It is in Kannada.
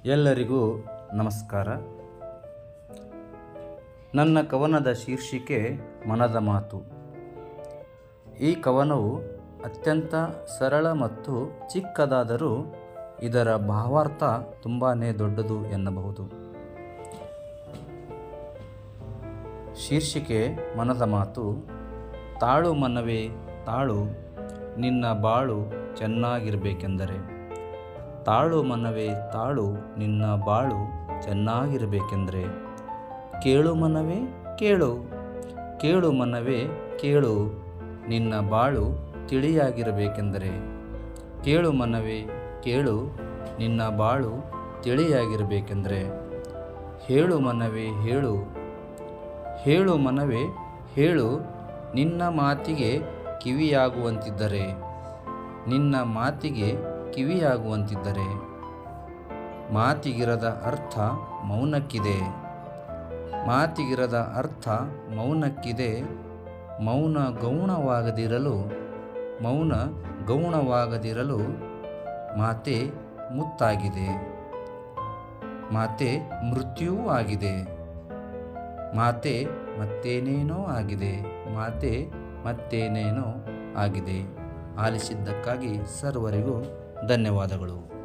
ಎಲ್ಲರಿಗೂ ನಮಸ್ಕಾರ. ನನ್ನ ಕವನದ ಶೀರ್ಷಿಕೆ ಮನದ ಮಾತು. ಈ ಕವನವು ಅತ್ಯಂತ ಸರಳ ಮತ್ತು ಚಿಕ್ಕದಾದರೂ ಇದರ ಭಾವಾರ್ಥ ತುಂಬಾ ದೊಡ್ಡದು ಎನ್ನಬಹುದು. ಶೀರ್ಷಿಕೆ ಮನದ ಮಾತು. ತಾಳು ಮನವೇ ತಾಳು, ನಿನ್ನ ಬಾಳು ಚೆನ್ನಾಗಿರಬೇಕೆಂದರೆ. ತಾಳು ಮನವೇ ತಾಳು, ನಿನ್ನ ಬಾಳು ಚೆನ್ನಾಗಿರಬೇಕೆಂದರೆ. ಕೇಳು ಮನವೇ ಕೇಳು, ಕೇಳು ಮನವೇ ಕೇಳು, ನಿನ್ನ ಬಾಳು ತಿಳಿಯಾಗಿರಬೇಕೆಂದರೆ. ಕೇಳು ಮನವೇ ಕೇಳು, ನಿನ್ನ ಬಾಳು ತಿಳಿಯಾಗಿರಬೇಕೆಂದರೆ. ಹೇಳು ಮನವೇ ಹೇಳು, ಹೇಳು ಮನವೇ ಹೇಳು, ನಿನ್ನ ಮಾತಿಗೆ ಕಿವಿಯಾಗುವಂತಿದ್ದರೆ. ನಿನ್ನ ಮಾತಿಗೆ ಕಿವಿಯಾಗುವಂತಿದ್ದರೆ. ಮಾತಿಗಿರದ ಅರ್ಥ ಮೌನಕ್ಕಿದೆ, ಮಾತಿಗಿರದ ಅರ್ಥ ಮೌನಕ್ಕಿದೆ. ಮೌನ ಗೌಣವಾಗದಿರಲು, ಮೌನ ಗೌಣವಾಗದಿರಲು ಮಾತೆ ಮುತ್ತಾಗಿದೆ. ಮಾತೆ ಮೃತ್ಯುವೂ ಆಗಿದೆ. ಮಾತೆ ಮತ್ತೇನೇನೋ ಆಗಿದೆ, ಮಾತೆ ಮತ್ತೇನೇನೋ ಆಗಿದೆ. ಆಲಿಸಿದ್ದಕ್ಕಾಗಿ ಸರ್ವರಿಗೂ ಧನ್ಯವಾದಗಳು.